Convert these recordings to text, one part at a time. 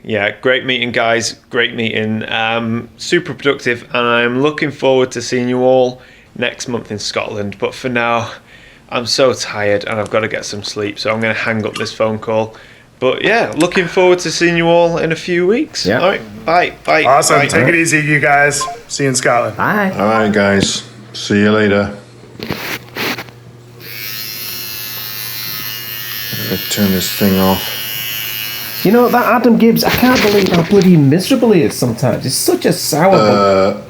Yeah, great meeting, guys. Great meeting. Super productive, and I'm looking forward to seeing you all next month in Scotland. But for now, I'm so tired and I've got to get some sleep, so I'm going to hang up this phone call. But yeah, looking forward to seeing you all in a few weeks. Yeah. All right, bye. Awesome. Bye. Take it easy, you guys. See you in Scotland. Bye. All right, guys. See you later. Let's turn this thing off. You know, that Adam Gibbs, I can't believe how bloody miserable he is sometimes. He's such a sour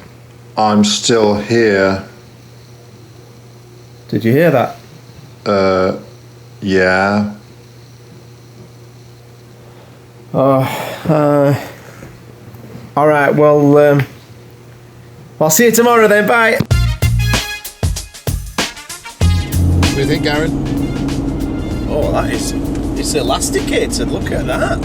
I'm still here. Did you hear that? Yeah. Alright, well, I'll see you tomorrow then, bye. What do you think, Gavin? Oh, it's elasticated, look at that.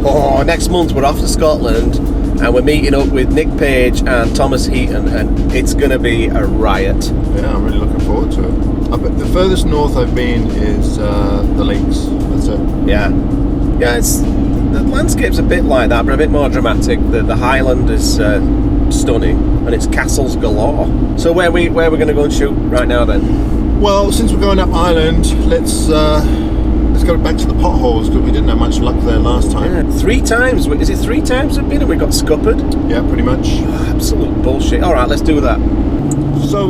Oh, next month we're off to Scotland and we're meeting up with Nick Page and Thomas Heaton, and it's going to be a riot. Yeah, I'm really looking forward to it. The furthest north I've been is the lakes. That's it. Yeah, the landscape's a bit like that, but a bit more dramatic. The Highland is stunning, and it's castles galore. So where we going to go and shoot right now then? Well, since we're going up Ireland, let's go back to the potholes, because we didn't have much luck there last time. Yeah, 3 times. Is it 3 times we've been and we got scuppered? Yeah, pretty much. Oh, absolute bullshit. All right, let's do that. So,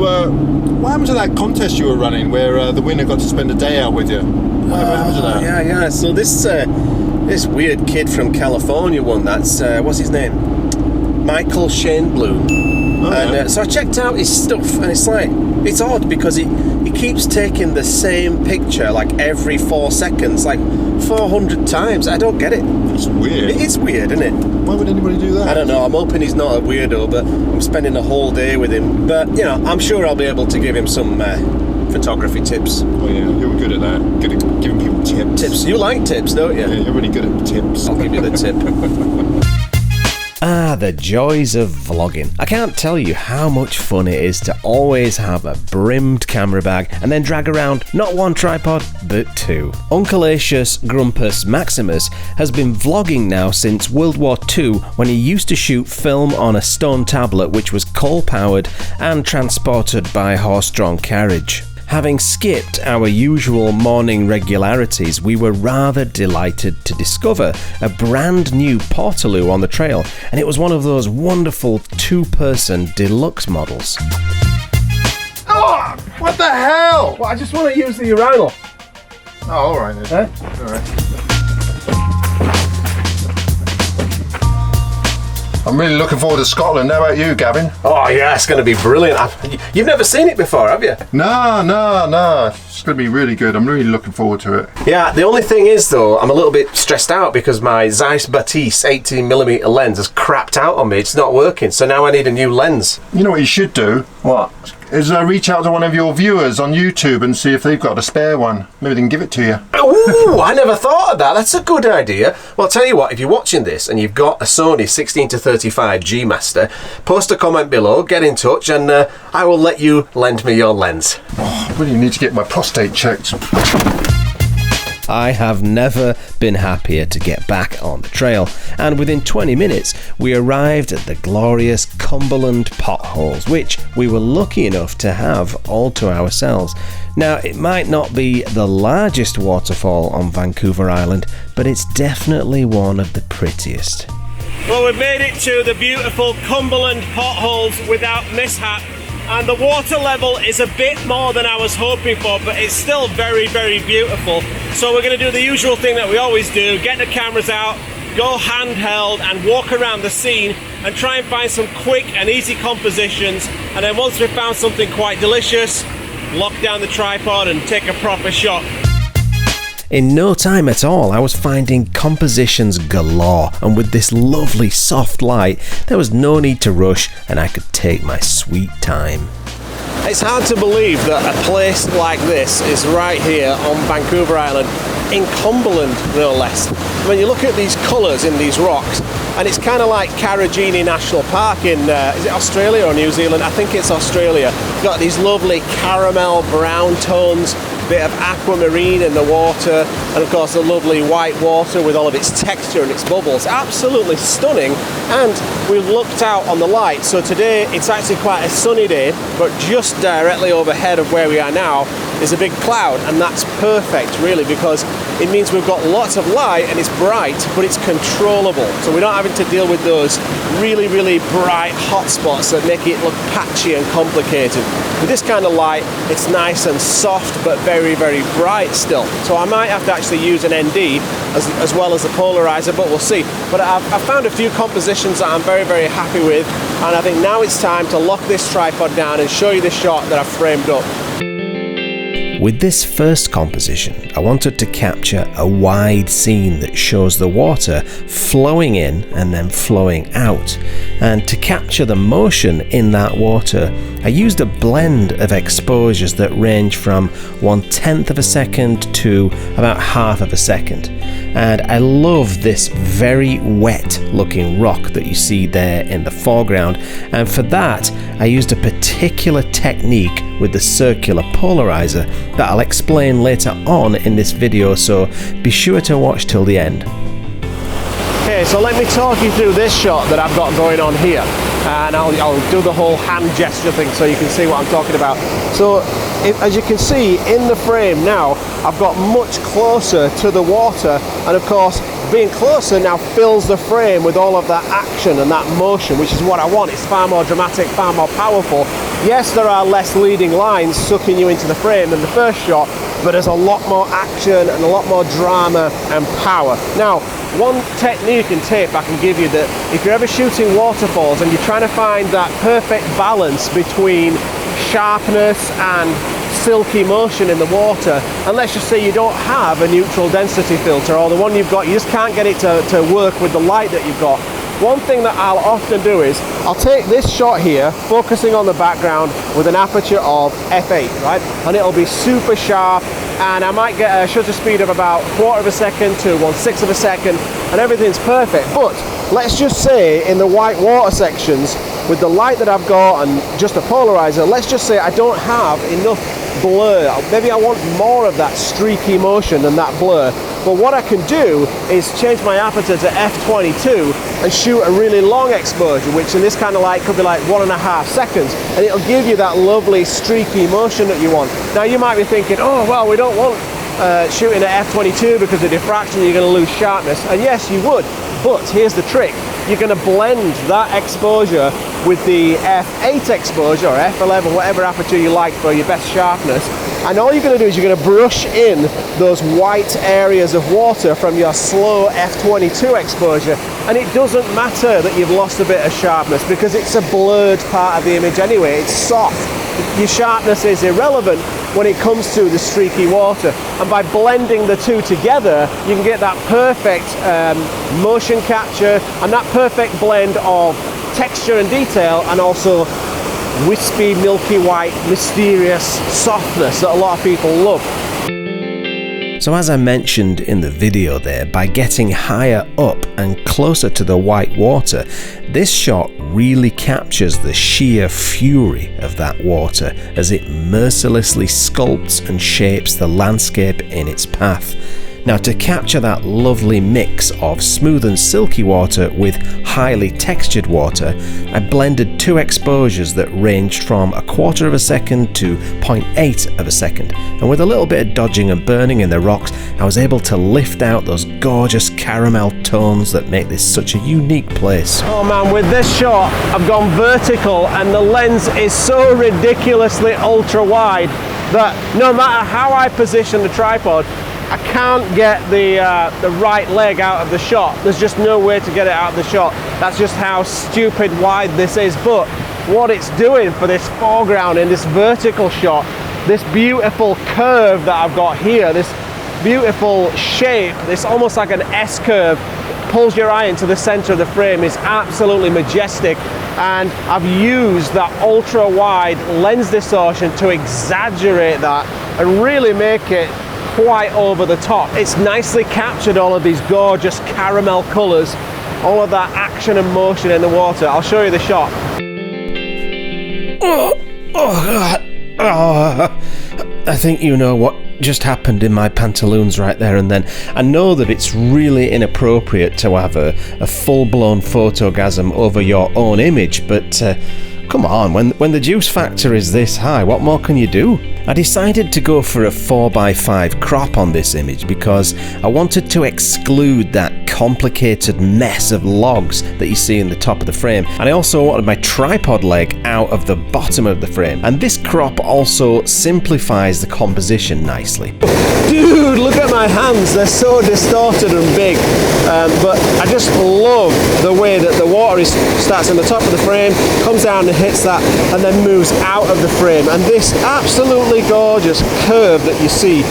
what happened to that contest you were running, where the winner got to spend a day out with you? What happened to that? Yeah. So this weird kid from California won. That's what's his name? Michael Shane Bloom. Oh, And yeah. so I checked out his stuff, and it's odd because he keeps taking the same picture like every 4 seconds, like 400 times. I don't get it. It's weird. It is weird, isn't it? Why would anybody do that? I don't know. I'm hoping he's not a weirdo, but I'm spending a whole day with him. But you know, I'm sure I'll be able to give him some photography tips. Oh yeah, you're good at that. Good at giving people tips. Tips. You like tips, don't you? Yeah, you're really good at tips. I'll give you the tip. Ah, the joys of vlogging. I can't tell you how much fun it is to always have a brimmed camera bag and then drag around not 1 tripod, but 2. Uncleacious Grumpus Maximus has been vlogging now since World War II, when he used to shoot film on a stone tablet which was coal-powered and transported by horse-drawn carriage. Having skipped our usual morning regularities, we were rather delighted to discover a brand new Portaloo on the trail, and it was one of those wonderful 2-person deluxe models. Oh, what the hell? Well, I just want to use the urinal. Oh, all right then. All right. I'm really looking forward to Scotland. How about you, Gavin? Oh yeah, it's going to be brilliant. You've never seen it before, have you? No. It's going to be really good. I'm really looking forward to it. Yeah, the only thing is though, I'm a little bit stressed out because my Zeiss Batiste 18mm lens has crapped out on me. It's not working, so now I need a new lens. You know what you should do? What? Is reach out to one of your viewers on YouTube and see if they've got a spare one. Maybe they can give it to you. Ooh, I never thought of that. That's a good idea. Well, I'll tell you what, if you're watching this and you've got a Sony 16-35 G Master, post a comment below, get in touch, and I will let you lend me your lens. I really need to get my prostate checked. I have never been happier to get back on the trail, and within 20 minutes we arrived at the glorious Cumberland potholes, which we were lucky enough to have all to ourselves. Now, it might not be the largest waterfall on Vancouver Island, but it's definitely one of the prettiest. Well, we've made it to the beautiful Cumberland potholes without mishap, and the water level is a bit more than I was hoping for, but it's still very, very beautiful. So we're going to do the usual thing that we always do, get the cameras out, go handheld and walk around the scene and try and find some quick and easy compositions, and then once we've found something quite delicious, lock down the tripod and take a proper shot. In no time at all, I was finding compositions galore, and with this lovely soft light, there was no need to rush and I could take my sweet time. It's hard to believe that a place like this is right here on Vancouver Island, in Cumberland no less. When you look at these colours in these rocks, and it's kind of like Carragini National Park in, is it Australia or New Zealand? I think it's Australia. You've got these lovely caramel brown tones, bit of aquamarine in the water, and of course the lovely white water with all of its texture and its bubbles. Absolutely stunning. And we've looked out on the light, so today it's actually quite a sunny day, but just directly overhead of where we are now is a big cloud, and that's perfect really, because it means we've got lots of light and it's bright, but it's controllable, so we're not having to deal with those really bright hot spots that make it look patchy and complicated. With this kind of light, it's nice and soft but very bright still. So I might have to actually use an ND as well as a polarizer, but we'll see. But I've found a few compositions that I'm very happy with, and I think now it's time to lock this tripod down and show you the shot that I've framed up. With this first composition, I wanted to capture a wide scene that shows the water flowing in and then flowing out. And to capture the motion in that water, I used a blend of exposures that range from 1/10 of a second to about 1/2 of a second. And I love this very wet looking rock that you see there in the foreground, and for that I used a particular technique with the circular polarizer that I'll explain later on in this video, so be sure to watch till the end. Okay, so let me talk you through this shot that I've got going on here, and I'll do the whole hand gesture thing so you can see what I'm talking about. So as you can see in the frame now, I've got much closer to the water, and of course being closer now fills the frame with all of that action and that motion, which is what I want. It's far more dramatic, far more powerful. Yes, there are less leading lines sucking you into the frame than the first shot, but there's a lot more action and a lot more drama and power. Now, one technique and tip I can give you, that if you're ever shooting waterfalls and you're trying to find that perfect balance between sharpness and silky motion in the water, and let's just say you don't have a neutral density filter, or the one you've got, you just can't get it to work with the light that you've got. One thing that I'll often do is I'll take this shot here, focusing on the background with an aperture of f8, right? And it'll be super sharp, and I might get a shutter speed of about 1/4 of a second to 1/6 of a second, and everything's perfect. But let's just say in the white water sections, with the light that I've got and just a polarizer, let's just say I don't have enough blur. Maybe I want more of that streaky motion than that blur. But what I can do is change my aperture to f22 and shoot a really long exposure, which in this kind of light could be like 1.5 seconds, and it'll give you that lovely streaky motion that you want. Now you might be thinking, oh well, we don't want shooting at f22 because of diffraction, you're going to lose sharpness, and yes you would, but here's the trick. You're going to blend that exposure with the f8 exposure or f11, whatever aperture you like for your best sharpness, and all you're going to do is you're going to brush in those white areas of water from your slow f22 exposure, and it doesn't matter that you've lost a bit of sharpness because it's a blurred part of the image anyway. It's soft. Your sharpness is irrelevant when it comes to the streaky water, and by blending the two together you can get that perfect motion capture and that perfect blend of texture and detail, and also wispy, milky white, mysterious softness that a lot of people love. So as I mentioned in the video there, by getting higher up and closer to the white water, this shot really captures the sheer fury of that water as it mercilessly sculpts and shapes the landscape in its path. Now, to capture that lovely mix of smooth and silky water with highly textured water, I blended two exposures that ranged from 1/4 of a second to 0.8 of a second, and with a little bit of dodging and burning in the rocks, I was able to lift out those gorgeous caramel tones that make this such a unique place. Oh man, with this shot I've gone vertical, and the lens is so ridiculously ultra wide that no matter how I position the tripod, I can't get the right leg out of the shot. There's just no way to get it out of the shot. That's just how stupid wide this is. But what it's doing for this foreground in this vertical shot, this beautiful curve that I've got here, this beautiful shape, this almost like an S curve, pulls your eye into the center of the frame, is absolutely majestic. And I've used that ultra wide lens distortion to exaggerate that and really make it quite over the top. It's nicely captured all of these gorgeous caramel colors, all of that action and motion in the water. I'll show you the shot. I think you know what just happened in my pantaloons right there and then. I know that it's really inappropriate to have a full-blown photogasm over your own image, but come on, when the juice factor is this high, what more can you do? I decided to go for a 4x5 crop on this image because I wanted to exclude that complicated mess of logs that you see in the top of the frame, and I also wanted my tripod leg out of the bottom of the frame, and this crop also simplifies the composition nicely. Dude, look at my hands, they're so distorted and big, but I just love the way that the water starts in the top of the frame, comes down and hits that, and then moves out of the frame, and this absolutely gorgeous curve that you see.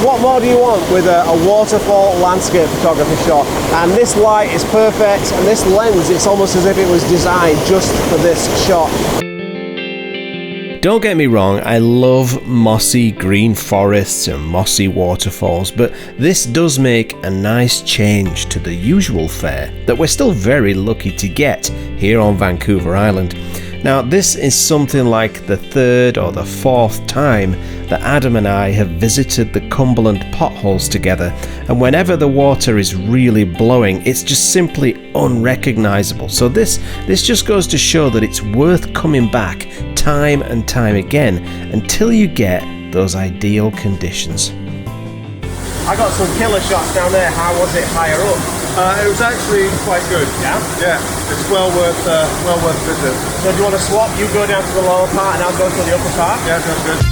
What more do you want with a waterfall landscape photography shot? And this light is perfect, and this lens, it's almost as if it was designed just for this shot. Don't get me wrong, I love mossy green forests and mossy waterfalls, but this does make a nice change to the usual fare that we're still very lucky to get here on Vancouver Island. Now, this is something like the third or the fourth time that Adam and I have visited the Cumberland potholes together, and whenever the water is really blowing, it's just simply unrecognisable. So this just goes to show that it's worth coming back time and time again until you get those ideal conditions. I got some killer shots down there. How was it higher up? It was actually quite good. Yeah? Yeah, it's well worth visit. So do you want to swap? You go down to the lower part and I'll go to the upper part? Yeah, sounds good.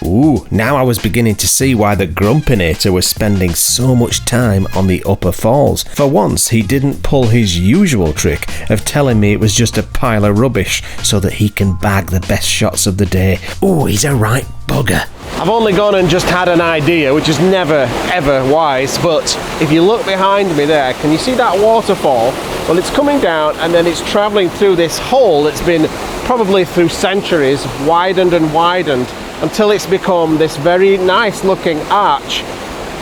Ooh, now I was beginning to see why the Grumpinator was spending so much time on the upper falls. For once, he didn't pull his usual trick of telling me it was just a pile of rubbish so that he can bag the best shots of the day. Ooh, he's a right bugger. I've only gone and just had an idea, which is never ever wise, but if you look behind me there, can you see that waterfall? Well, it's coming down and then it's travelling through this hole that's been probably through centuries widened and widened until it's become this very nice looking arch.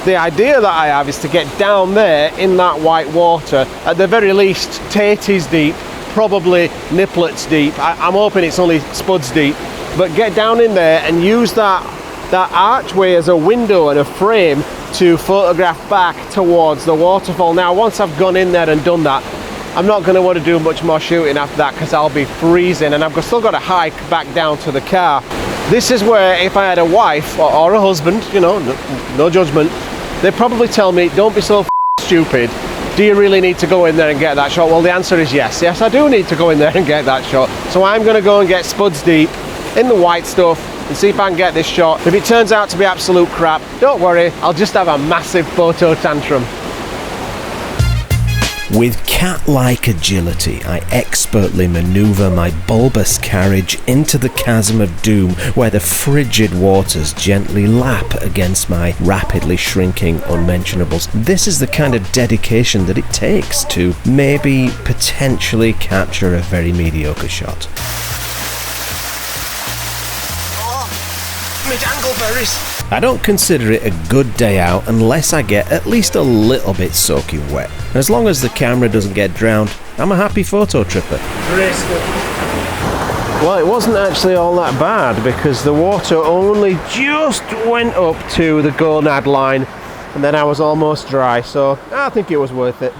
The idea that I have is to get down there in that white water, at the very least taties deep, probably nipplets deep. I'm hoping it's only spuds deep, but get down in there and use that archway as a window and a frame to photograph back towards the waterfall. Now, once I've gone in there and done that, I'm not going to want to do much more shooting after that because I'll be freezing and I've still got to hike back down to the car. This is where if I had a wife or a husband, you know, no judgment, they'd probably tell me, don't be so stupid. Do you really need to go in there and get that shot? Well, the answer is yes. Yes, I do need to go in there and get that shot. So I'm going to go and get spuds deep in the white stuff and see if I can get this shot. If it turns out to be absolute crap, don't worry, I'll just have a massive photo tantrum. With cat-like agility, I expertly manoeuvre my bulbous carriage into the chasm of doom where the frigid waters gently lap against my rapidly shrinking unmentionables. This is the kind of dedication that it takes to maybe potentially capture a very mediocre shot. I don't consider it a good day out unless I get at least a little bit soaking wet. As long as the camera doesn't get drowned, I'm a happy photo tripper. Well, it wasn't actually all that bad because the water only just went up to the gonad line and then I was almost dry, so I think it was worth it.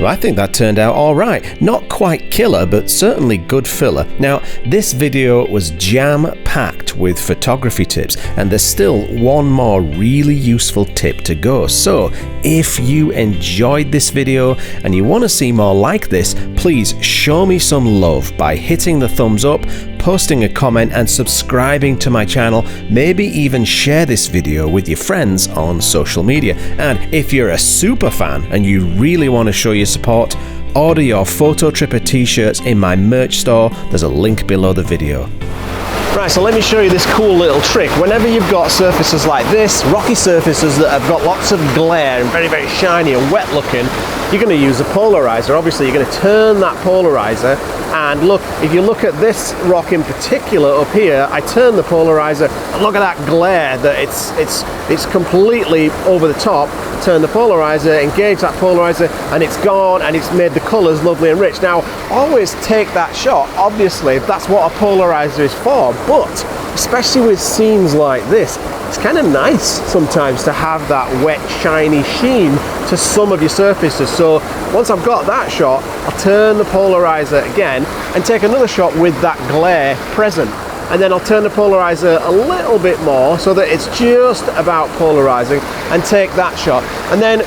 Well, I think that turned out alright. Not quite killer, but certainly good filler. Now, this video was jam-packed with photography tips, and there's still one more really useful tip to go. So, if you enjoyed this video and you want to see more like this, please show me some love by hitting the thumbs up, posting a comment and subscribing to my channel. Maybe even share this video with your friends on social media. And if you're a super fan and you really want to show your support, order your Fototripper t-shirts in my merch store. There's a link below the video. Right, so let me show you this cool little trick. Whenever you've got surfaces like this, rocky surfaces that have got lots of glare and very, very shiny and wet looking, you're going to use a polarizer. Obviously, you're going to turn that polarizer, and look, if you look at this rock in particular up here, I turn the polarizer, and look at that glare, that it's completely over the top. Turn the polarizer, engage that polarizer, and it's gone, and it's made the colours lovely and rich. Now, always take that shot, obviously, that's what a polarizer is for, but especially with scenes like this, it's kind of nice sometimes to have that wet, shiny sheen to some of your surfaces. So once I've got that shot, I'll turn the polarizer again and take another shot with that glare present. And then I'll turn the polarizer a little bit more so that it's just about polarizing, and take that shot. And then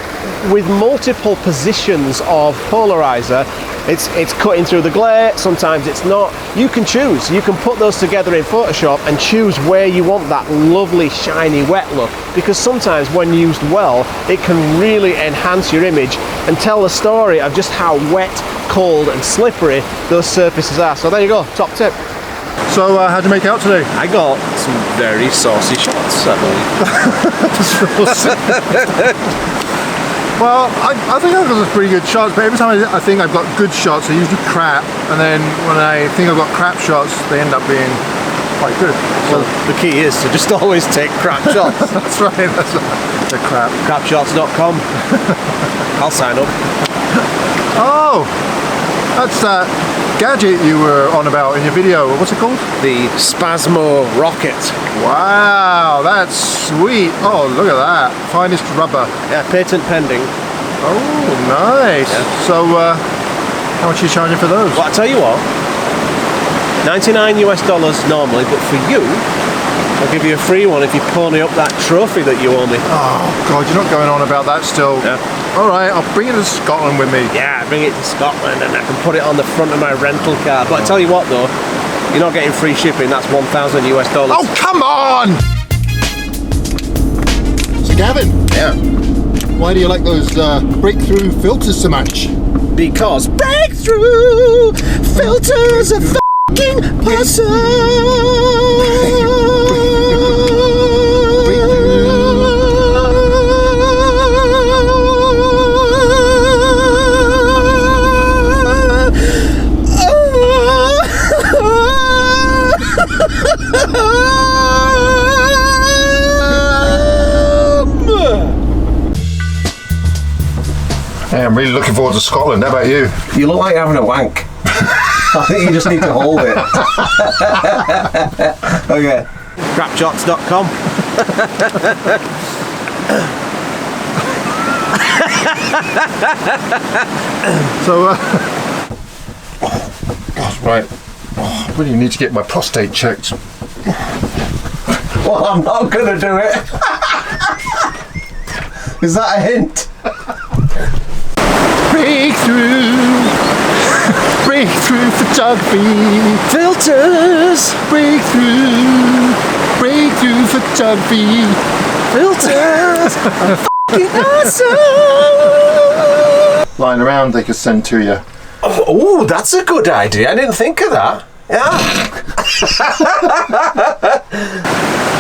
with multiple positions of polarizer, it's cutting through the glare, sometimes it's not. You can choose, you can put those together in Photoshop and choose where you want that lovely shiny wet look, because sometimes when used well, it can really enhance your image and tell the story of just how wet, cold and slippery those surfaces are. So there you go, top tip. So how'd you make out today? I got some very saucy shots, I believe. Well, I think I've got some pretty good shots, but every time I think I've got good shots, they're usually crap, and then when I think I've got crap shots, they end up being quite good. Well, the key is to just always take crap shots. That's right, they're crap. Crapshots.com. I'll sign up. Oh, that's that gadget you were on about in your video. What's it called? The Spasmo Rocket. Wow, that's sweet. Oh, look at that. Finest rubber. Yeah, patent pending. Oh, nice. Yeah. So, how much are you charging for those? Well, I tell you what, $99 normally, but for you, I'll give you a free one if you pony up that trophy that you owe me. Oh, God, you're not going on about that still. Yeah. All right, I'll bring it to Scotland with me. Yeah, bring it to Scotland and I can put it on the front of my rental car. But I tell you what though, you're not getting free shipping, that's $1,000. Oh, come on! So, Gavin. Yeah. Why do you like those breakthrough filters so much? Because breakthrough filters are f***ing Hey, I'm really looking forward to Scotland. How about you? You look like you're having a wank. I think you just need to hold it. Okay. Crapshots.com. So, God, right. Oh, I really need to get my prostate checked. Well, I'm not going to do it. Is that a hint? Breakthrough! Breakthrough photography! Filters! Breakthrough! Breakthrough photography! Filters! F***ing awesome! Lying around they could send to you. Oh, that's a good idea. I didn't think of that. Yeah.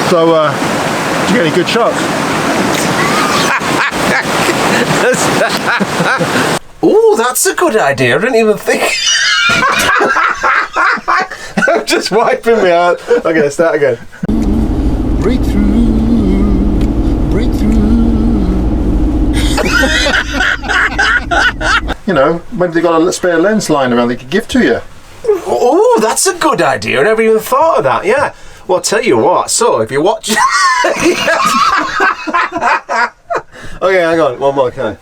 So, did you get any good shots? Oh, that's a good idea. I didn't even think. I'm just wiping me out. Okay, start again. Breakthrough! Breakthrough! You know, when they got a spare lens lying around they could give to you. Oh, that's a good idea. I never even thought of that. Yeah. Well, I'll tell you what. So, if you watch... Okay, hang on. One more, can I?